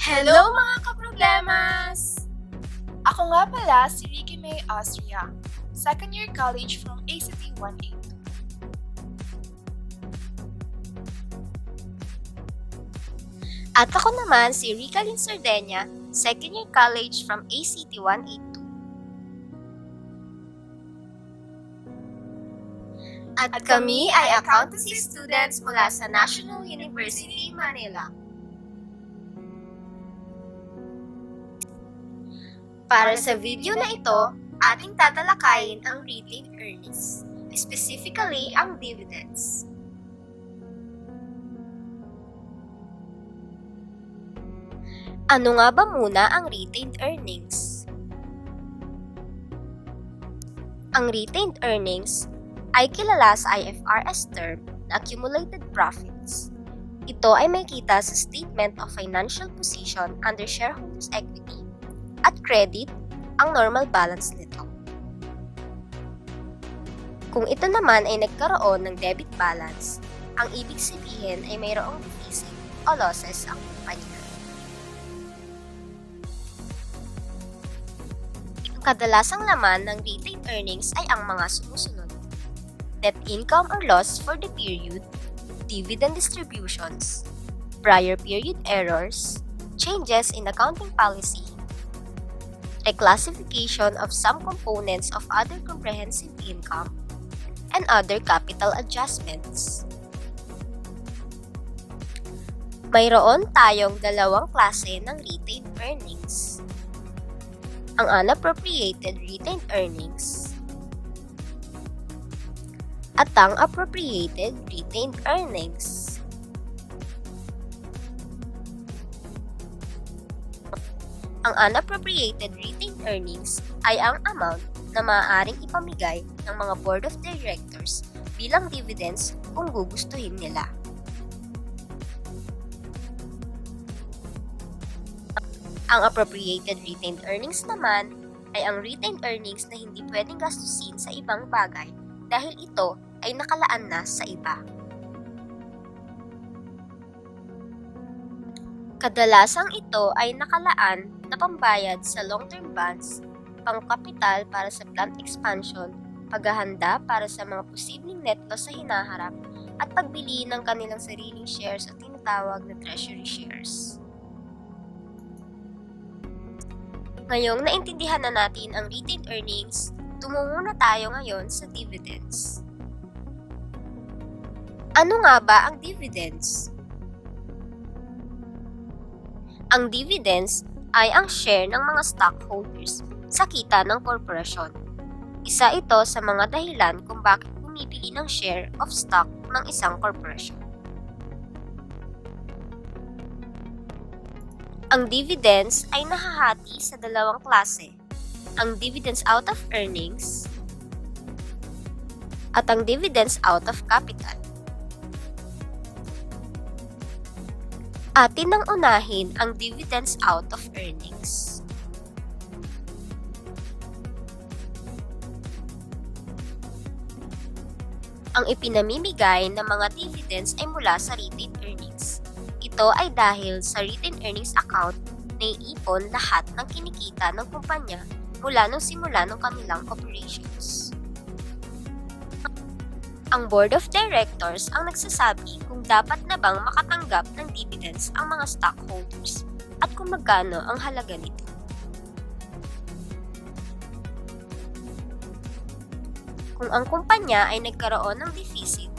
Hello mga kaproblemas! Ako nga pala si Ricki Austria, second year college from ACT 182. At ako naman si Ricalyn Cerdena, second year college from ACT 182. At kami ay accountancy students mula sa National University, Manila. Para sa video na ito, ating tatalakayin ang retained earnings, specifically ang dividends. Ano nga ba muna ang retained earnings? Ang retained earnings ay kilala sa IFRS term na accumulated profits. Ito ay may kita sa Statement of Financial Position under Shareholders' Equity at credit ang normal balance nito. Kung ito naman ay nagkaroon ng debit balance, ang ibig sabihin ay mayroong deficit o losses ang kumpanya. Ang kadalasang laman ng retained earnings ay ang mga sumusunod: net income or loss for the period, dividend distributions, prior period errors, changes in accounting policy, reclassification of some components of other comprehensive income, and other capital adjustments. Mayroon tayong dalawang klase ng retained earnings: ang unappropriated retained earnings at ang appropriated retained earnings. Ang unappropriated retained earnings ay ang amount na maaaring ipamigay ng mga board of directors bilang dividends kung gugustuhin nila. Ang appropriated retained earnings naman ay ang retained earnings na hindi pwedeng gastusin sa ibang bagay dahil ito ay nakalaan na sa iba. Kadalasang ito ay nakalaan na pambayad sa long-term bonds, pangkapital para sa plant expansion, paghahanda para sa mga posibleng net loss sa hinaharap, at pagbili ng kanilang sariling shares at tinatawag na treasury shares. Ngayong naintindihan na natin ang retained earnings, tumungo na tayo ngayon sa dividends. Ano nga ba ang dividends? Ang dividends ay ang share ng mga stockholders sa kita ng korporasyon. Isa ito sa mga dahilan kung bakit bumibili ng share of stock ng isang korporasyon. Ang dividends ay nahahati sa dalawang klase: ang dividends out of earnings at ang dividends out of capital. Atin nang unahin ang dividends out of earnings. Ang ipinamimigay ng mga dividends ay mula sa retained earnings. Ito ay dahil sa retained earnings account na iipon lahat ng kinikita ng kumpanya mula nung simula ng kanilang operations. Ang Board of Directors ang nagsasabi kung dapat na bang makatanggap ng dividends ang mga stockholders at kung magkano ang halaga nito. Kung ang kumpanya ay nagkaroon ng deficit,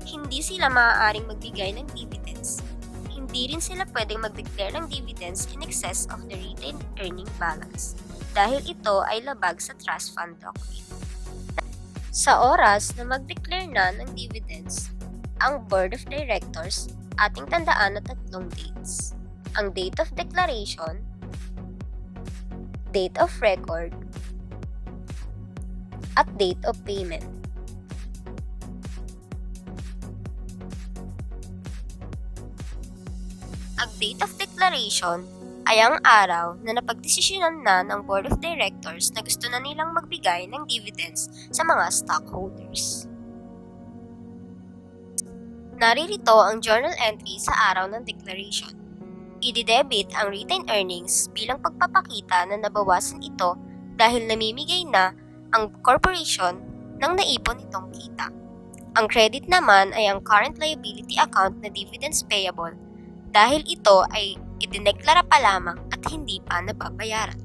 hindi sila maaaring magbigay ng dividends. Hindi rin sila pwedeng mag-declare ng dividends in excess of the retained earning balance dahil ito ay labag sa trust fund doctrine. Sa oras na mag-declare na ng dividends, ang Board of Directors ating tandaan na tatlong dates: ang date of declaration, date of record, at date of payment. Ang date of declaration ay ang araw na napagdesisyonan na ng Board of Directors na gusto na nilang magbigay ng dividends sa mga stockholders. Naririto ang journal entry sa araw ng declaration. Ididebit ang retained earnings bilang pagpapakita na nabawasan ito dahil namimigay na ang corporation ng naipon nitong kita. Ang credit naman ay ang current liability account na dividends payable dahil ito ay idineklara pa lamang at hindi pa nababayaran.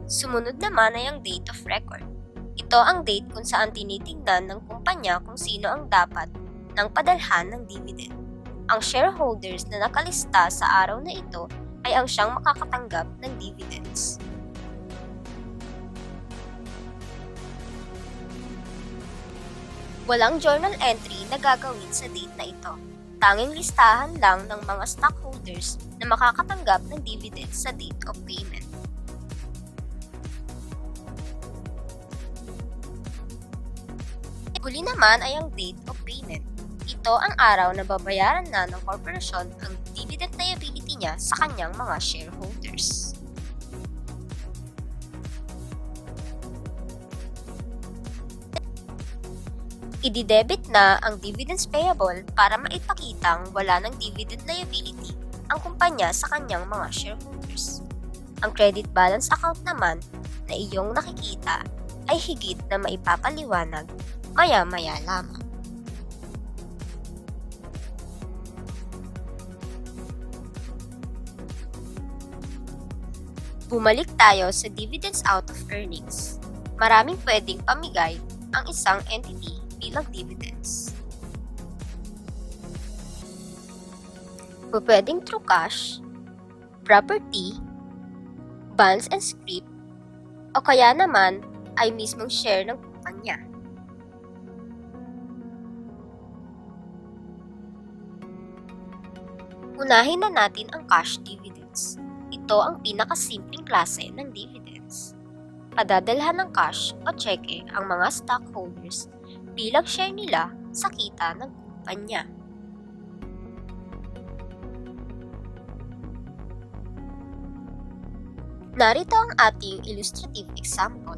Sumunod naman ay ang date of record. Ito ang date kung saan tinitingnan ng kumpanya kung sino ang dapat ng padalhan ng dividend. Ang shareholders na nakalista sa araw na ito ay ang siyang makakatanggap ng dividends. Walang journal entry na gagawin sa date na ito. Tanging listahan lang ng mga stockholders na makakatanggap ng dividends sa date of payment. Huli naman ay ang date of payment. Ito ang araw na babayaran na ng korporasyon ang dividend liability niya sa kanyang mga shareholders. Ididebit na ang dividends payable para maipakitang wala ng dividend liability ang kumpanya sa kanyang mga shareholders. Ang credit balance account naman na iyong nakikita ay higit na maipapaliwanag maya-maya lamang. Bumalik tayo sa dividends out of earnings. Maraming pwedeng pamigay ang isang entity bilang dividends. Pwedeng through cash, property, bonds and scrip, o kaya naman ay mismong share ng kumpanya. Unahin na natin ang cash dividends. Ito ang pinakasimpleng klase ng dividends. Padadalhan ng cash o cheque ang mga stockholders bilang share nila sa kita ng kumpanya. Narito ang ating illustrative example.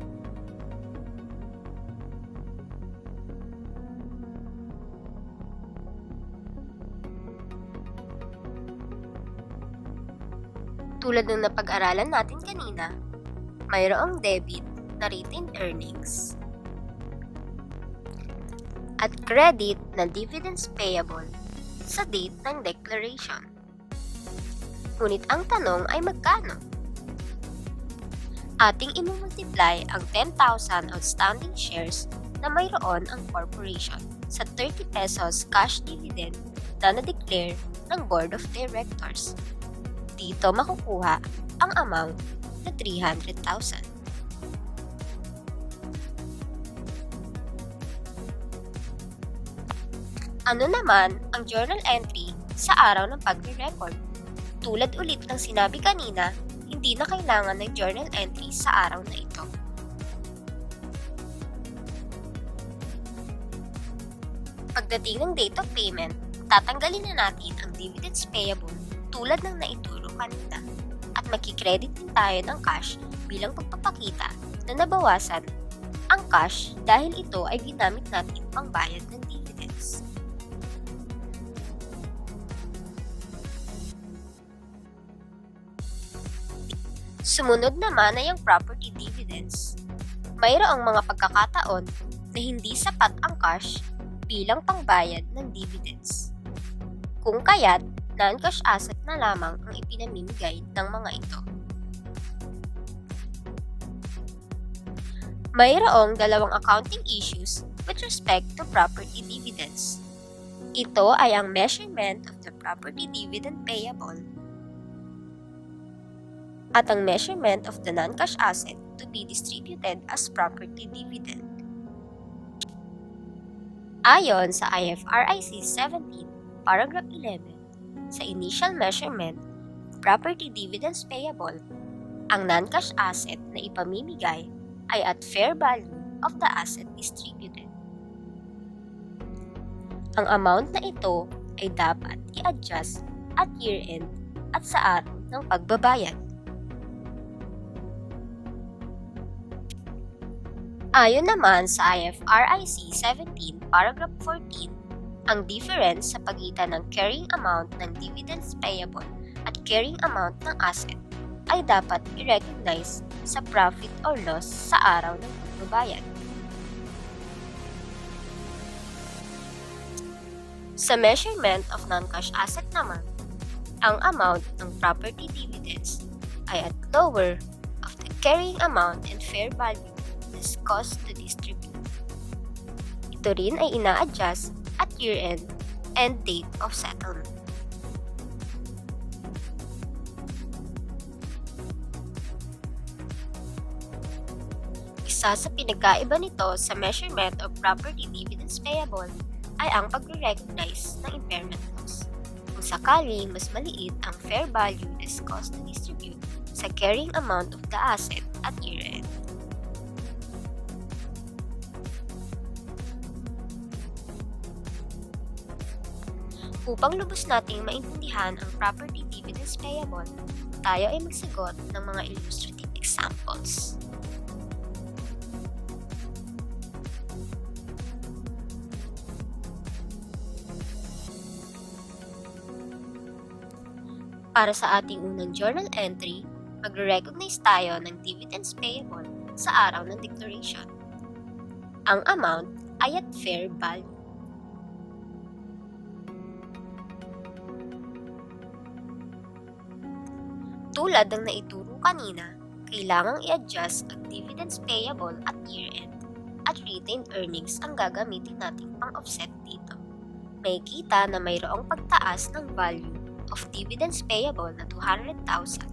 Tulad ng napag-aralan natin kanina, mayroong debit na retained earnings at credit na dividends payable sa date ng declaration. Ngunit ang tanong ay magkano? Ating imumultiply ang 10,000 outstanding shares na mayroon ang corporation sa 30 pesos cash dividend na na-declare ng Board of Directors. Dito makukuha ang amount na 300,000. Ano naman ang journal entry sa araw ng pagre-record? Tulad ulit ng sinabi kanina, hindi na kailangan ng journal entry sa araw na ito. Pagdating ng date of payment, tatanggalin na natin ang dividends payable tulad ng naituro kanina at makikredit din tayo ng cash bilang pagpapakita na nabawasan ang cash dahil ito ay ginamit natin pang bayad ng dividends. Sumunod naman ay ang property dividends. Mayroong mga pagkakataon na hindi sapat ang cash bilang pangbayad ng dividends. Kung kaya't, non-cash asset na lamang ang ipinamimigay ng mga ito. Mayroong dalawang accounting issues with respect to property dividends. Ito ay ang measurement of the property dividend payable at ang measurement of the non-cash asset to be distributed as property dividend. Ayon sa IFRIC 17, paragraph 11, sa initial measurement, property dividends payable, ang non-cash asset na ipamimigay ay at fair value of the asset distributed. Ang amount na ito ay dapat i-adjust at year-end at sa araw ng pagbabayad. Ayon naman sa IFRIC 17, paragraph 14, Ang difference sa pagitan ng carrying amount ng dividends payable at carrying amount ng asset ay dapat i-recognize sa profit or loss sa araw ng pagbabayad. Sa measurement of non-cash asset naman, ang amount ng property dividends ay at lower of the carrying amount and fair value less cost to distribute. Ito rin ay ina-adjust at year-end and date of settlement. Isa sa pinagkaiba nito sa measurement of property dividends payable ay ang pagre-recognize ng impairment loss. Kung sakaling mas maliit ang fair value less cost to distribute sa carrying amount of the asset at year-end. Upang lubos nating maintindihan ang property dividends payable, tayo ay magsagot ng mga illustrative examples. Para sa ating unang journal entry, magre-recognize tayo ng dividends payable sa araw ng declaration. Ang amount ay at fair value. Tulad ng naituro kanina, kailangang i-adjust ang dividends payable at year-end at retained earnings ang gagamitin nating pang-offset dito. May kita na mayroong pagtaas ng value of dividends payable na 200,000.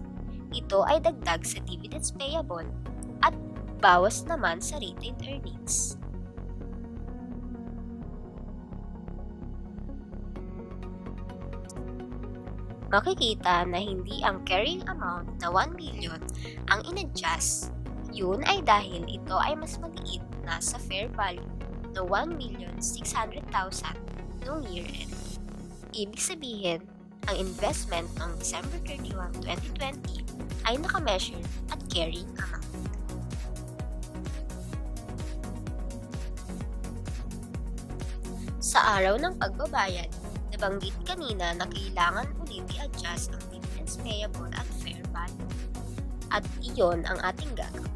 Ito ay dagdag sa dividends payable at bawas naman sa retained earnings. Makikita na hindi ang carrying amount na 1 million ang in-adjust. Yun ay dahil ito ay mas maliit na sa fair value na 1,600,000 noong year-end. Ibig sabihin, ang investment noong December 31, 2020 ay nakameasure at carrying amount. Sa araw ng pagbabayad, nabanggit kanina na kailangan ulit i-adjust ang dividends payable at fair value. At iyon ang ating gagawin.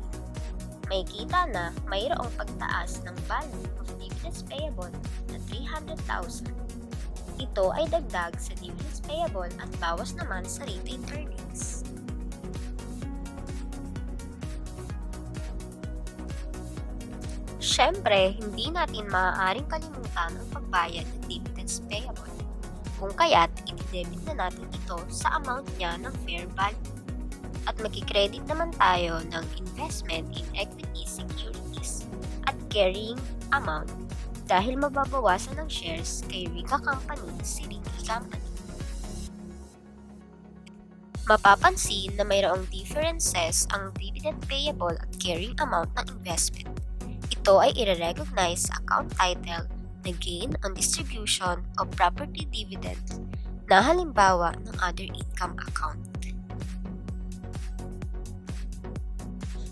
May kita na mayroong pagtaas ng value of dividends payable na 300,000. Ito ay dagdag sa dividends payable at bawas naman sa retained earnings. Siyempre, hindi natin maaaring kalimutan ang pagbayad ng dividends payable. Kung kaya't, i-debit na natin ito sa amount niya ng fair value. At magkikredit naman tayo ng investment in equity securities at carrying amount dahil mababawasan ng shares kay Ricca Company si Ricki Company. Mapapansin na mayroong differences ang dividend payable at carrying amount ng investment. Ito ay i-recognize sa account title na gain on distribution of property dividends na halimbawa ng other income account.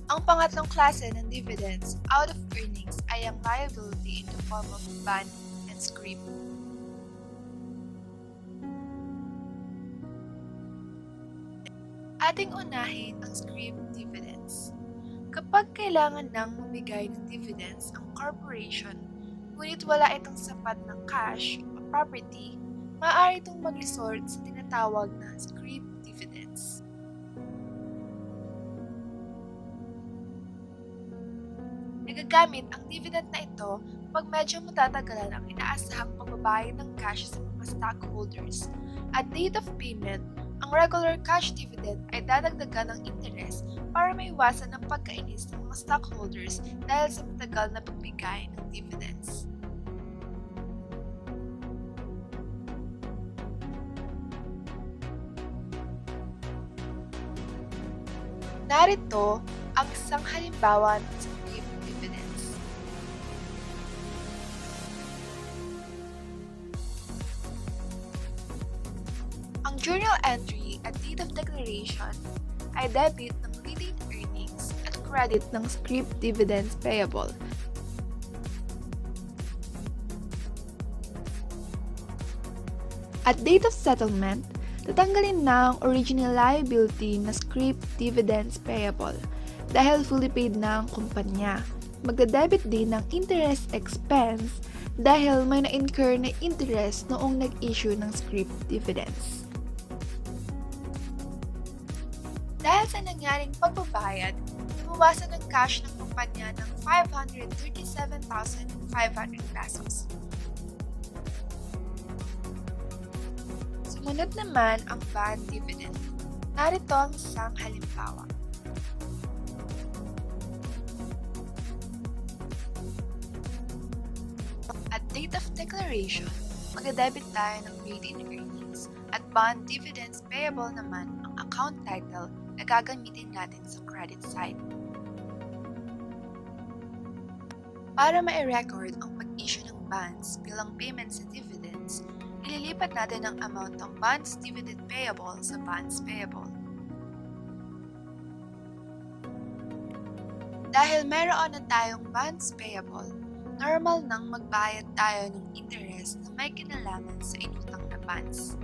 Ang pangatlong klase ng dividends out of earnings ay ang liability in the form of bond and scrip. Ating unahin ang scrip dividends. Kapag kailangan nang mamigay ng dividends ang corporation, ngunit wala itong sapat ng cash o property, maaari itong mag-resort sa tinatawag na scrip dividends. Nagagamit ang dividend na ito pag medyo matatagalan ang inaasahang pagbabayad ng cash sa mga stockholders. At date of payment, ang regular cash dividend ay dadagdagan ng interest para maiwasan ang pagkainis ng mga stockholders dahil sa matagal na pagbigay ng dividends. Narito ang isang halimbawa ng scrip dividends. Ang journal entry at date of declaration ay debit ng retained earnings at credit ng scrip dividends payable. At date of settlement, tatanggalin na ang original liability na scrip dividends payable dahil fully paid na ang kumpanya. Magdadebit din ng interest expense dahil may na-incur na interest noong nag-issue ng scrip dividends. Dahil sa nangyaring pagbabayad, nabawasan ng cash ng kumpanya ng 537,500 pesos. Sumunod naman ang bond dividend. Narito ang isang halimbawa. At date of declaration, magdadebit tayo ng retained earnings at bond dividends payable naman ang account title na gagamitin natin sa credit side. Para ma-record ang pag-issue ng bonds bilang payment sa dividends, ililipat natin ang amount ng bonds dividend payable sa bonds payable. Dahil meron na tayong bonds payable, normal nang magbayad tayo ng interest na may kinalaman sa inutang na bonds.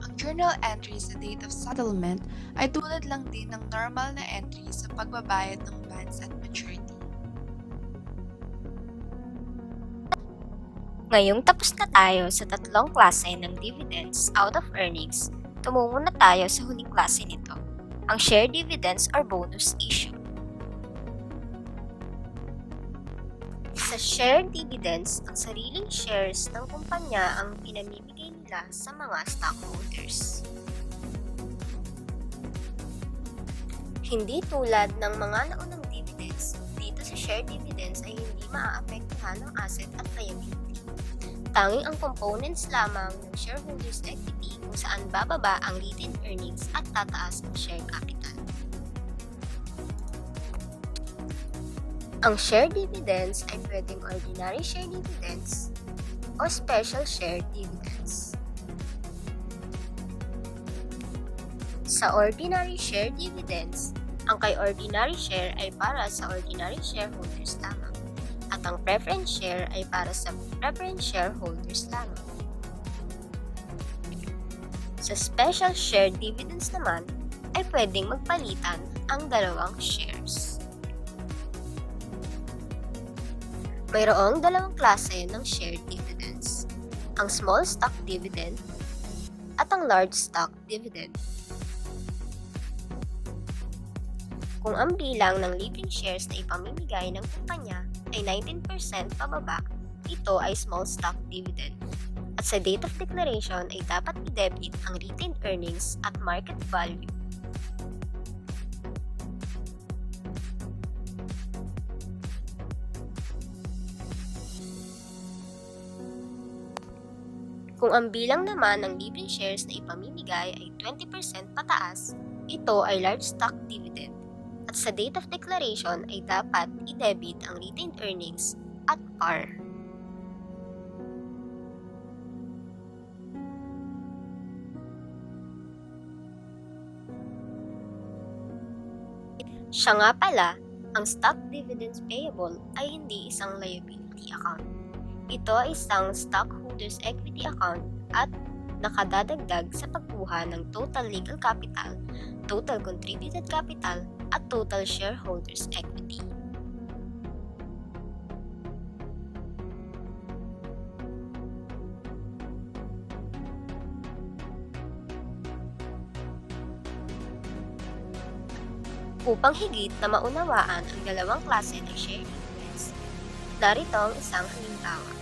Ang journal entry sa date of settlement ay tulad lang din ng normal na entry sa pagbabayad ng bonds at maturity. Ngayong tapos na tayo sa tatlong klase ng dividends out of earnings, tumungo na tayo sa huling klase nito, ang share dividends or bonus issue. Sa share dividends, ang sariling shares ng kumpanya ang pinamimigay nila sa mga stockholders. Hindi tulad ng mga naunang dividends, dito sa share dividends ay hindi maaapektuhan ng asset at liability. Tanging ang components lamang ng shareholders' equity kung saan bababa ang retained earnings at tataas ang share capital. Ang share dividends ay pwedeng ordinary share dividends o special share dividends. Sa ordinary share dividends, ang kay ordinary share ay para sa ordinary shareholders lamang. At ang preference share ay para sa preference shareholders lamang. Sa special share dividends naman, ay pwedeng magpalitan ang dalawang shares. Mayroong dalawang klase ng share dividends, ang small stock dividend at ang large stock dividend. Kung ang bilang ng living shares na ipamimigay ng kumpanya ay 19% pababa, ito ay small stock dividend. At sa date of declaration ay dapat i-debit ang retained earnings at market value. Kung ang bilang naman ng living shares na ipamimigay ay 20% pataas, ito ay large stock dividend. At sa date of declaration ay dapat i-debit ang retained earnings at par. Siya nga pala, ang stock dividends payable ay hindi isang liability account. Ito ay isang stockholders equity account at nakadadagdag sa pagkuha ng total legal capital, total contributed capital, at total shareholders equity. Upang higit na maunawaan ang dalawang klase ng share dividends, narito ang isang halimbawa.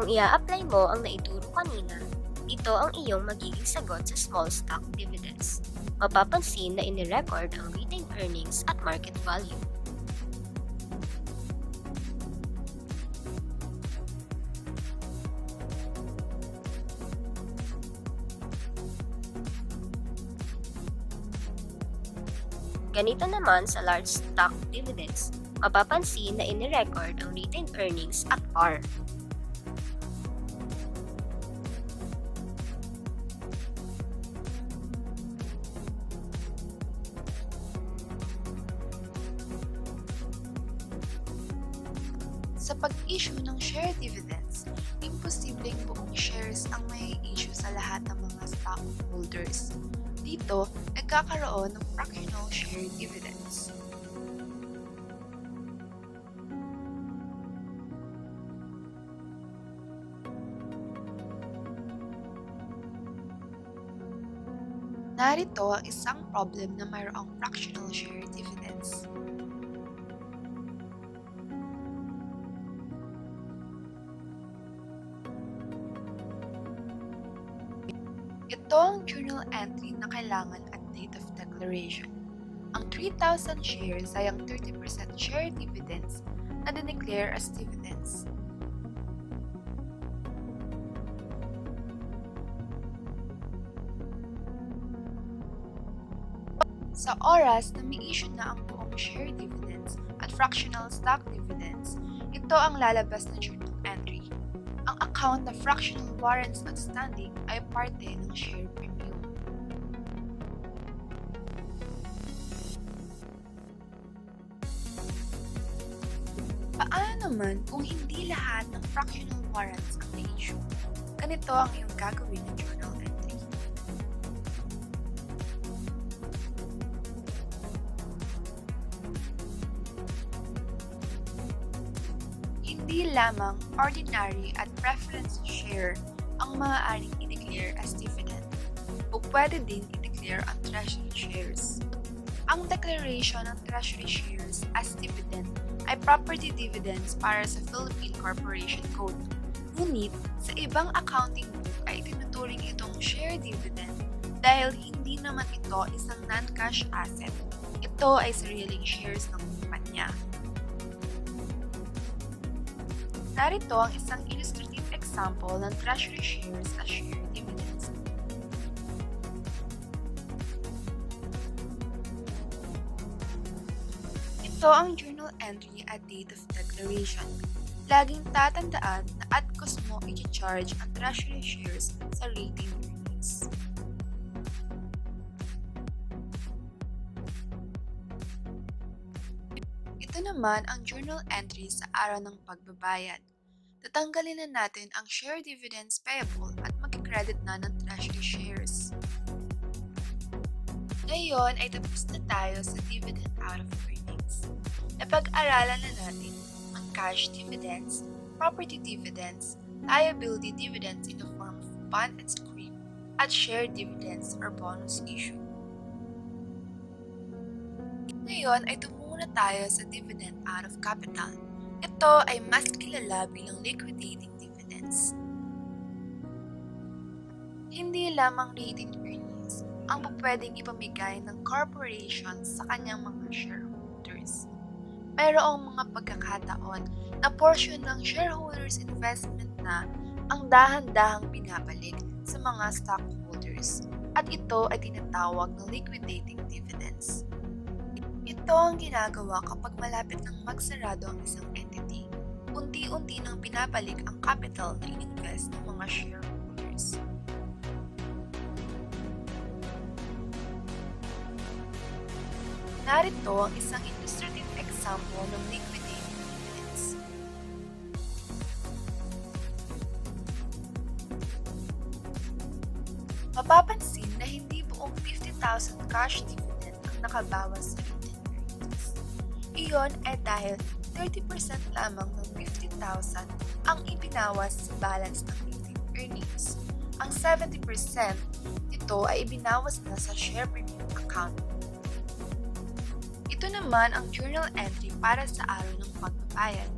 Kung ia-apply mo ang naituro kanina, ito ang iyong magiging sagot sa small stock dividends. Mapapansin na inirecord ang retained earnings at market value. Ganito naman sa large stock dividends, mapapansin na inirecord ang retained earnings at par. Sa pag-issue ng share dividends, imposibleng buong shares ang may issue sa lahat ng mga stockholders. Dito, nagkakaroon ng fractional share dividends. Narito ang isang problem na mayroong fractional share dividends. Ito ang journal entry na kailangan at date of declaration. Ang 3,000 shares ay ang 30% share dividends na dineclare as dividends. Sa oras na may issue na ang buong share dividends at fractional stock dividends, ito ang lalabas na journal entry. Ang account na fractional warrants outstanding ay parte ng share premium. Paano naman kung hindi lahat ng fractional warrants ang may issue? Ganito ang iyong gagawin ng journal entry. Hindi lamang ordinary at preference share ang maaaring i-declare as dividend o pwede din i-declare ang treasury shares. Ang declaration ng treasury shares as dividend ay property dividends para sa Philippine Corporation Code. Ngunit sa ibang accounting book ay tinuturing itong share dividend dahil hindi naman ito isang non-cash asset. Ito ay sariling shares ng kumpanya. Narito ang isang illustrative example ng treasury shares as share dividends. Ito ang journal entry at date of declaration. Laging tatandaan na at cost mo i-charge ang treasury shares sa retained earnings. Ito naman ang journal entry sa araw ng pagbabayad. Tatanggalin na natin ang share dividends payable at mag-credit na ng treasury shares. Ngayon ay tapos na tayo sa dividend out of earnings. Napag-aralan na natin ang cash dividends, property dividends, liability dividends in the form of bond and scrip, at share dividends or bonus issue. Ngayon ay tumungo na tayo sa dividend out of capital. Ito ay mas kilala bilang liquidating dividends. Hindi lamang retained earnings ang pwedeng ipamigay ng corporation sa kanyang mga shareholders. Mayroong mga pagkakataon na portion ng shareholders' investment na ang dahan-dahang binabalik sa mga stockholders at ito ay tinatawag na liquidating dividends. Ito ang ginagawa kapag malapit nang magsarado ang isang entity. Unti-unti nang binabalik ang capital na ininvest ng mga shareholders. Narito ang isang illustrative example ng liquidating dividends. Mapapansin na hindi buong 50,000 cash dividend ang nakabawas sa retained earnings. Iyon ay dahil 30% lamang ng 50,000 ang ibinawas sa balance ng retained earnings. Ang 70% nito ay ibinawas na sa share premium account. Ito naman ang journal entry para sa araw ng pagbabayad.